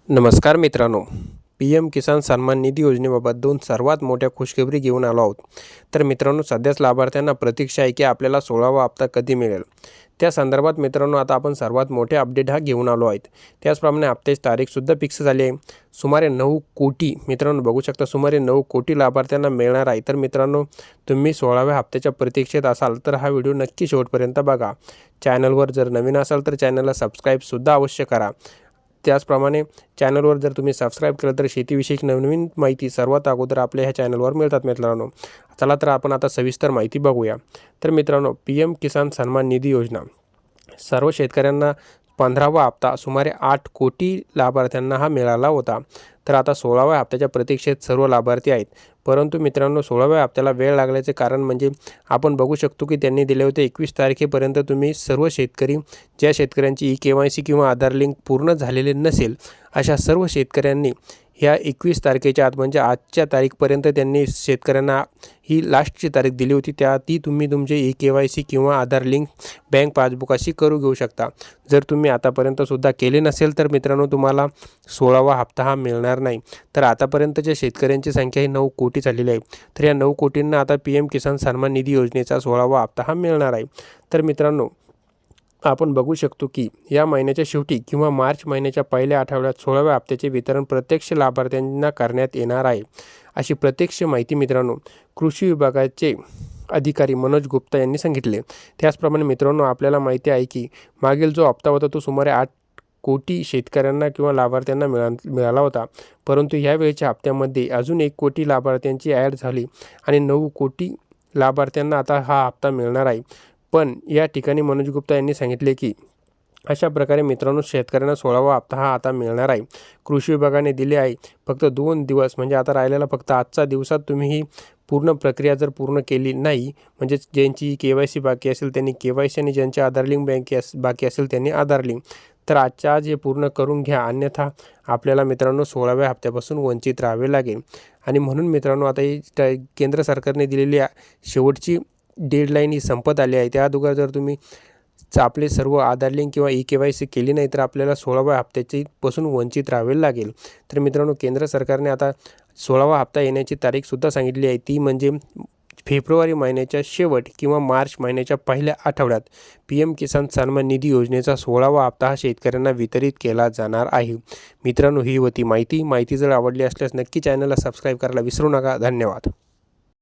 नमस्कार मित्रांनो, PM किसान सन्मान निधी योजनेबाबत दोन सर्वात मोठ्या खुशखबरी घेऊन आलो आहोत. तर मित्रांनो, सध्याच लाभार्थ्यांना प्रतीक्षा आहे की आपल्याला 16वा हप्ता कधी मिळेल. त्या संदर्भात मित्रांनो आता आपण सर्वात मोठे अपडेट घेऊन आलो आहेत. त्याचप्रमाणे हप्त्याची तारीखसुद्धा फिक्स झाली आहे. सुमारे 9 कोटी मित्रांनो बघू शकता, सुमारे 9 कोटी लाभार्थ्यांना मिळणार आहे. तर मित्रांनो, तुम्ही 16व्या हप्त्याच्या प्रतीक्षेत असाल तर हा व्हिडिओ नक्की शेवटपर्यंत बघा. चॅनलवर जर नवीन असाल तर चॅनलला सबस्क्राईबसुद्धा अवश्य करा. त्याचप्रमाणे चॅनलवर जर तुम्ही सबस्क्राईब केलं तर शेतीविषयक नवनवीन माहिती सर्वात अगोदर आपल्या ह्या चॅनलवर मिळतात मित्रांनो. चला तर आपण आता सविस्तर माहिती बघूया. तर मित्रांनो, PM किसान सन्मान निधी योजना सर्व शेतकऱ्यांना 15वा हप्ता सुमारे 8 कोटी लाभार्थ्यांना हा मिळाला होता. तर आता 16व्या हप्त्याच्या प्रतीक्षेत सर्व लाभार्थी आहेत. परंतु मित्रांनो, 16व्या हप्त्याला वेळ लागल्याचे कारण म्हणजे आपण बघू शकतो की त्यांनी दिले होते 21 तारखेपर्यंत तुम्ही सर्व शेतकरी, ज्या शेतकऱ्यांची KYC किंवा आधार लिंक पूर्ण झालेले नसेल अशा सर्व शेतकऱ्यांनी ह्या 21 तारखेच्या आत म्हणजे आजच्या तारीखपर्यंत त्यांनी शेतकऱ्यांना ही लास्टची तारीख दिली होती. ती तुम्ही तुमचे KYC किंवा आधार लिंक बँक पासबुकाशी करू घेऊ शकता. जर तुम्ही आतापर्यंतसुद्धा केले नसेल तर मित्रांनो तुम्हाला 16वा हप्ता हा मिळणार नाही. तर आतापर्यंतच्या शेतकऱ्यांची संख्या ही 9 कोटी झालेली आहे. तर या 9 कोटींना आता PM किसान सन्मान निधी योजनेचा 16वा हप्ता हा मिळणार आहे. तर मित्रांनो, आपण बघू शकतो की या महिन्याच्या शेवटी किंवा मार्च महिन्याच्या पहिल्या आठवड्यात 16व्या हप्त्याचे वितरण प्रत्यक्ष लाभार्थ्यांना करण्यात येणार आहे, अशी प्रत्यक्ष माहिती मित्रांनो कृषी विभागाचे अधिकारी मनोज गुप्ता यांनी सांगितले. त्याचप्रमाणे मित्रांनो, आपल्याला माहिती आहे की मागील जो हप्ता होता तो सुमारे 8 कोटी शेतकऱ्यांना किंवा लाभार्थ्यांना मिळाला होता. परंतु ह्यावेळेच्या हप्त्यामध्ये अजून 1 कोटी लाभार्थ्यांची ॲड झाली आणि 9 कोटी लाभार्थ्यांना आता हा हप्ता मिळणार आहे. पण या ठिकाणी मनोज गुप्ता यांनी सांगितले की अशा प्रकारे मित्रांनो शेतकऱ्यांना 16वा हप्ता हा आता मिळणार आहे. कृषी विभागाने दिले आहे फक्त 2 दिवस, म्हणजे आता राहिलेला फक्त आजच्या दिवसात तुम्ही ही पूर्ण प्रक्रिया जर पूर्ण केली नाही, म्हणजे ज्यांची KYC बाकी असेल त्यांनी KYC आणि ज्यांचे आधार लिंक बाकी असेल त्यांनी आधार लिंक, तर आजच्या आज हे पूर्ण करून घ्या, अन्यथा आपल्याला मित्रांनो 16व्या हप्त्यापासून वंचित राहावे लागेल. आणि म्हणून मित्रांनो आता ही केंद्र सरकारने दिलेली शेवटची डेडलाईन ही संपत आली आहे. त्या अगोदर जर तुम्ही आपले सर्व आधार लिंक किंवा KYC केली नाही तर आपल्याला 16व्या हप्त्याची पासून वंचित राहावे लागेल. तर मित्रांनो, केंद्र सरकारने आता 16वा हप्ता येण्याची तारीखसुद्धा सांगितली आहे. ती म्हणजे फेब्रुवारी महिन्याच्या शेवट किंवा मार्च महिन्याच्या पहिल्या आठवड्यात PM किसान सन्मान निधी योजनेचा 16वा हप्ता हा शेतकऱ्यांना वितरित केला जाणार आहे. मित्रांनो, ही होती माहिती जर आवडली असल्यास नक्की चॅनलला सबस्क्राईब करायला विसरू नका. धन्यवाद.